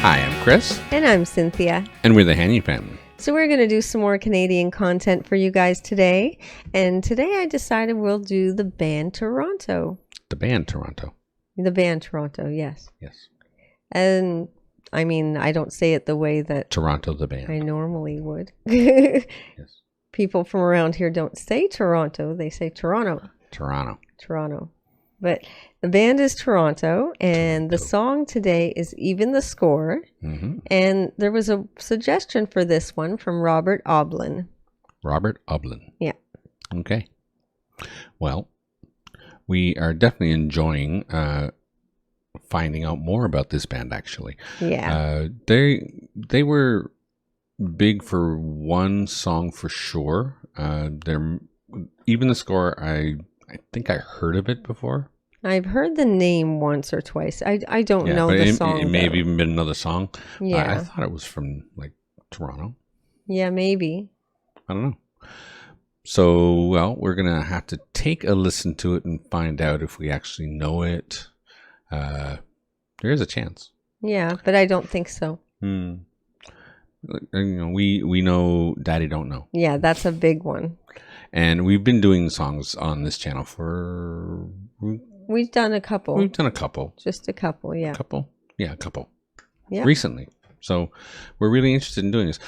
Hi, I'm Chris. And I'm Cynthia. And we're the Haney family. So we're going to do some more Canadian content for you guys today. And today I decided we'll do the band Toronto. The band Toronto. The band Toronto, yes. Yes. And I mean, I don't say it the way that Toronto the band. I normally would. Yes. People from around here don't say Toronto. They say Toronto. Toronto. But the band is Toronto, and the song today is Even the Score. Mm-hmm. And there was a suggestion for this one from Robert Oblin. Robert Oblin. Yeah. Okay. Well, we are definitely enjoying finding out more about this band, actually. Yeah. They were big for one song for sure. They're Even the Score, I think I heard of it before. I've heard the name once or twice. I don't know the song. It may have even been another song. Yeah. I thought it was from like Toronto. Yeah, maybe. I don't know. So, well, we're going to have to take a listen to it and find out if we actually know it. There is a chance. Yeah, but I don't think so. You know, we know Daddy Don't Know. Yeah, that's a big one. And we've been doing songs on this channel for... We've done a couple. We've done a couple. Just a couple, yeah. A couple? Yeah, a couple. Yeah. Recently. So we're really interested in doing this.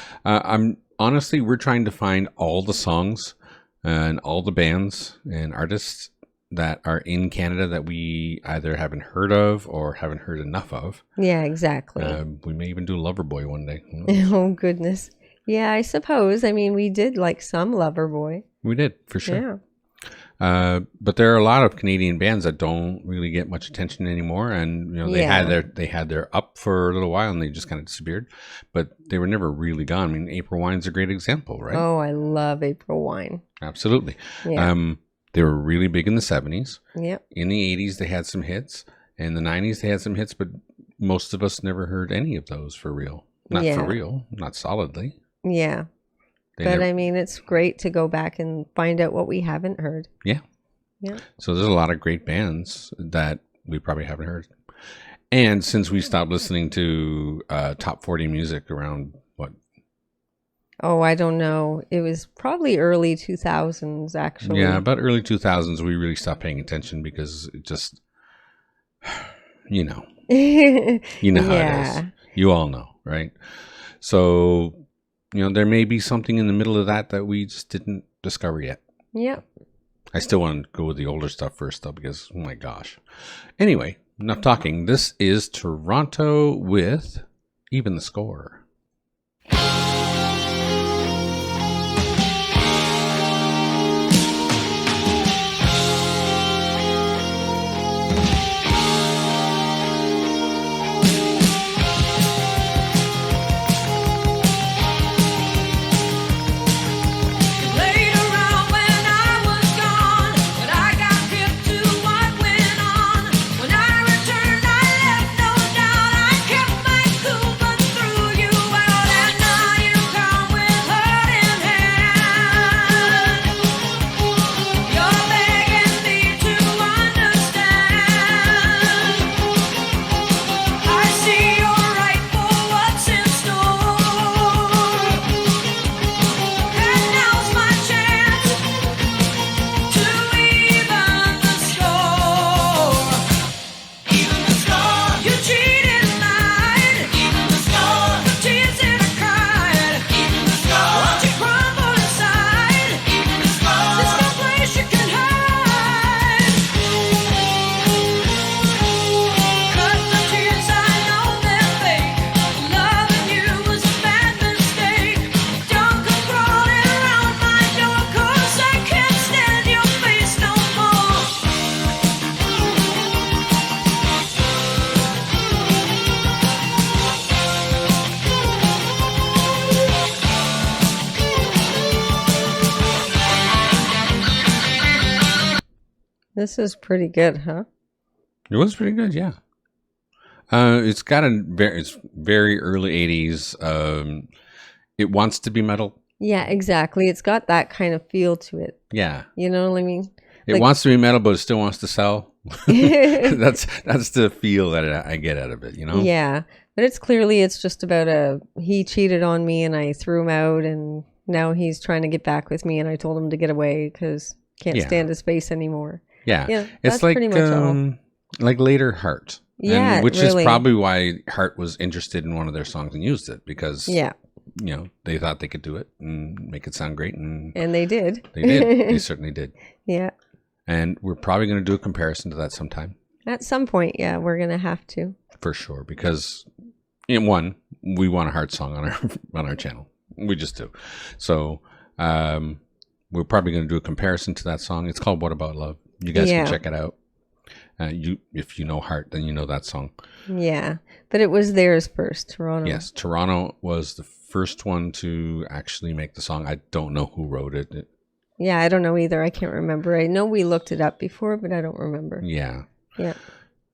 Honestly, we're trying to find all the songs and all the bands and artists that are in Canada that we either haven't heard of or haven't heard enough of. Yeah, exactly. We may even do Loverboy one day. Oh, goodness. Yeah, I suppose. I mean, we did like some Loverboy. We did, for sure. Yeah. But there are a lot of Canadian bands that don't really get much attention anymore, and you know they had their up for a little while and they just kind of disappeared, but they were never really gone. I mean, April Wine's a great example, right? Oh, I love April Wine. Absolutely. Yeah. They were really big in the 70s. Yep. In the 80s, they had some hits. In the 90s, they had some hits, but most of us never heard any of those for real. Not for real, not solidly. Yeah. I mean, it's great to go back and find out what we haven't heard. Yeah. Yeah. So there's a lot of great bands that we probably haven't heard. And since we stopped listening to top 40 music around what? Oh, I don't know. It was probably early 2000s, actually. Yeah, about early 2000s, we really stopped paying attention because it just, you know how it is. You all know, right? So... You know, there may be something in the middle of that we just didn't discover yet. Yep. I still want to go with the older stuff first, though, because, oh my gosh. Anyway, enough talking. This is Toronto with Even the Score. This is pretty good, huh? It was pretty good, yeah. It's got it's very early 80s. It wants to be metal. Yeah, exactly. It's got that kind of feel to it. Yeah. You know what I mean? It wants to be metal, but it still wants to sell. That's the feel that I get out of it, you know? Yeah. But it's just about he cheated on me and I threw him out, and now he's trying to get back with me, and I told him to get away because can't stand his face anymore. Yeah. Yeah, It's that's pretty much all. like later Heart. Yeah, which really. is probably why Heart was interested in one of their songs and used it, because they thought they could do it and make it sound great, and they did. They did. They certainly did. Yeah. And we're probably going to do a comparison to that sometime. At some point, yeah, we're going to have to. For sure, because one, we want a Heart song on our channel. We just do. So, we're probably going to do a comparison to that song. It's called What About Love. You guys can check it out. If you know Heart, then you know that song. Yeah, but it was theirs first, Toronto. Yes, Toronto was the first one to actually make the song. I don't know who wrote it. Yeah, I don't know either. I can't remember. I know we looked it up before, but I don't remember. Yeah. Yeah.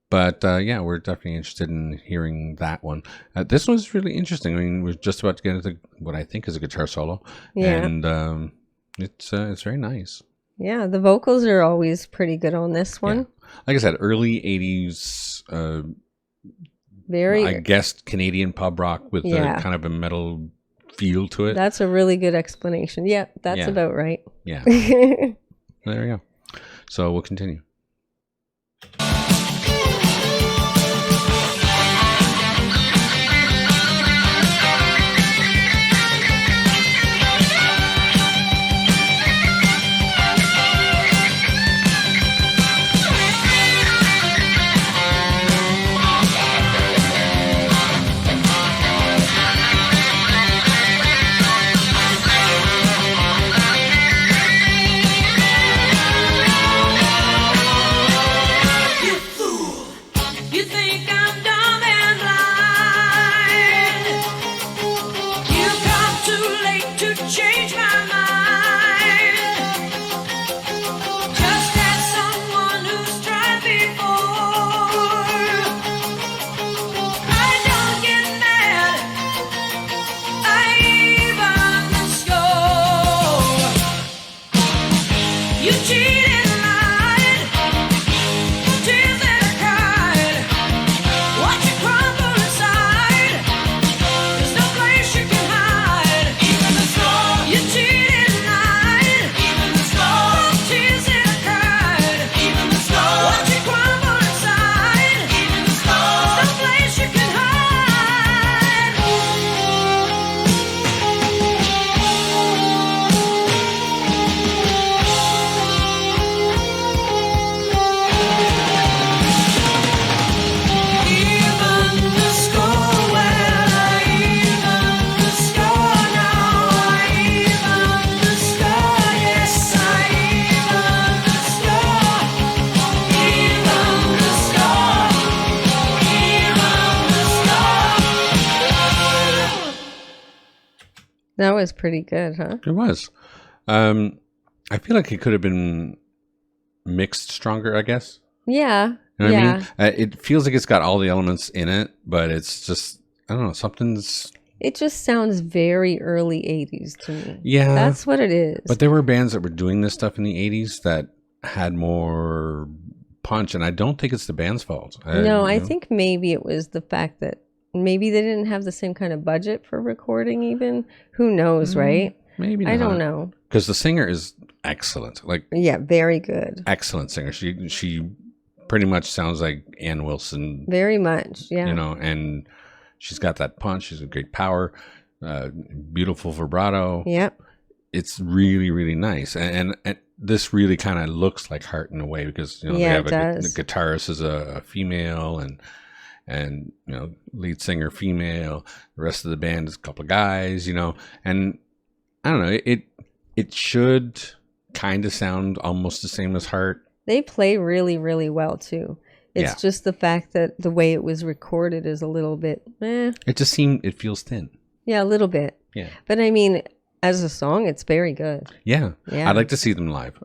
But we're definitely interested in hearing that one. This one's really interesting. I mean, we're just about to get into what I think is a guitar solo. Yeah. And it's very nice. Yeah, the vocals are always pretty good on this one. Yeah. Like I said, early 80s, very, I guess, Canadian pub rock with kind of a metal feel to it. That's a really good explanation. Yeah, that's about right. Yeah. There we go. So we'll continue. That was pretty good, huh? It was. I feel like it could have been mixed stronger, I guess. Yeah. You know what I mean? It feels like it's got all the elements in it, but it's just, I don't know, it just sounds very early 80s to me. Yeah. That's what it is. But there were bands that were doing this stuff in the 80s that had more punch, and I don't think it's the band's fault. I think maybe it was the fact that maybe they didn't have the same kind of budget for recording even. Who knows, right? Maybe not. I don't know. Because the singer is excellent. Yeah, very good. Excellent singer. She pretty much sounds like Ann Wilson. Very much, yeah. And she's got that punch. She's a great power. Beautiful vibrato. Yep. It's really, really nice. And this really kind of looks like Heart in a way, because they have the guitarist is a female, and lead singer female. The rest of the band is a couple of guys, and I don't know, it should kind of sound almost the same as Heart. They play really, really well too. It's just the fact that the way it was recorded is a little bit it feels thin. Yeah, a little bit. Yeah. But I mean, as a song, it's very good. Yeah. I'd like to see them live.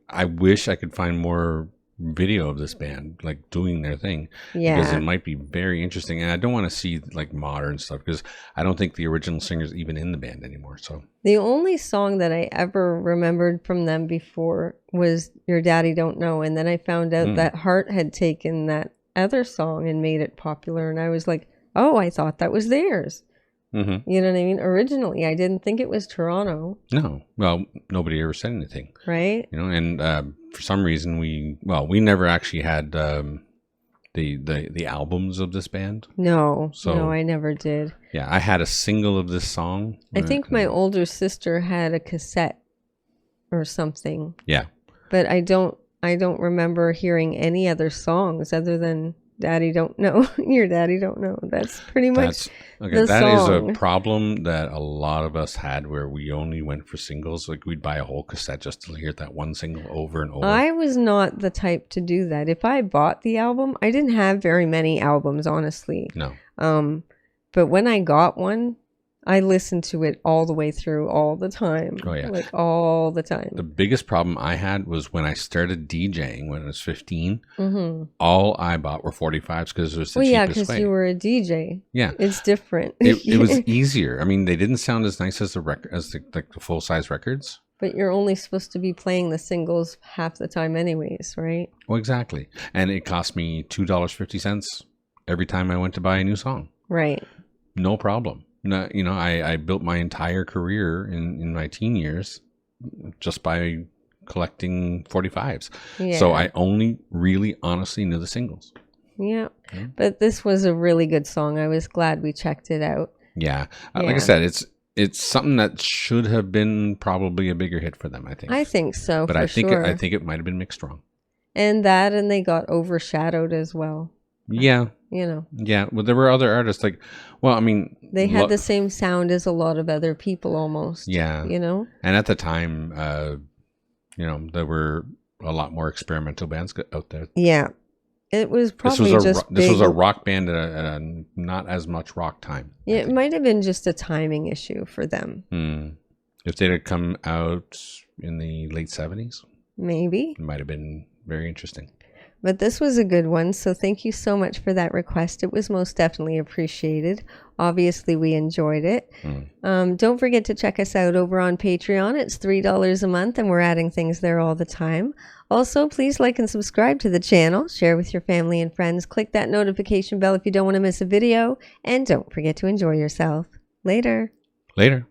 I wish I could find more video of this band like doing their thing, because it might be very interesting. And I don't want to see like modern stuff, because I don't think the original singer's even in the band anymore. So the only song that I ever remembered from them before was Your Daddy Don't Know, and then I found out that Heart had taken that other song and made it popular, and I was like, oh, I thought that was theirs. Mm-hmm. You know what I mean? Originally, I didn't think it was Toronto. No. Well, nobody ever said anything. Right. You know, and for some reason we never actually had the albums of this band. No, I never did. Yeah, I had a single of this song. I think my older sister had a cassette or something. Yeah. But I don't remember hearing any other songs other than Daddy Don't Know. Your Daddy Don't Know. That's pretty much the that song. is a problem that a lot of us had, where we only went for singles. Like, we'd buy a whole cassette just to hear that one single over and over. I was not the type to do that. If I bought the album, I didn't have very many albums, honestly. No. But when I got one, I listened to it all the way through, all the time. Oh, yeah. Like, all the time. The biggest problem I had was when I started DJing when I was 15. Mm-hmm. All I bought were 45s because it was the cheapest way. Yeah, because you were a DJ. Yeah. It's different. It was easier. I mean, they didn't sound as nice as the full-size records. But you're only supposed to be playing the singles half the time anyways, right? Well, exactly. And it cost me $2.50 every time I went to buy a new song. Right. No problem. No, you know, I built my entire career in my teen years just by collecting 45s. Yeah. So I only really honestly knew the singles. Yeah. But this was a really good song. I was glad we checked it out. Yeah. Like I said, it's something that should have been probably a bigger hit for them, I think. I think so, but I think it might have been mixed wrong. And they got overshadowed as well. Yeah. You know. Yeah. Well, there were other artists they had the same sound as a lot of other people almost. Yeah. You know. And at the time, there were a lot more experimental bands out there. Yeah. It was probably this was a rock band at a not as much rock time. Yeah, it might have been just a timing issue for them. If they'd have come out in the late 70s, maybe it might have been very interesting. But this was a good one, so thank you so much for that request. It was most definitely appreciated. Obviously, we enjoyed it. Don't forget to check us out over on Patreon. It's $3 a month, and we're adding things there all the time. Also, please like and subscribe to the channel. Share with your family and friends. Click that notification bell if you don't want to miss a video. And don't forget to enjoy yourself. Later. Later.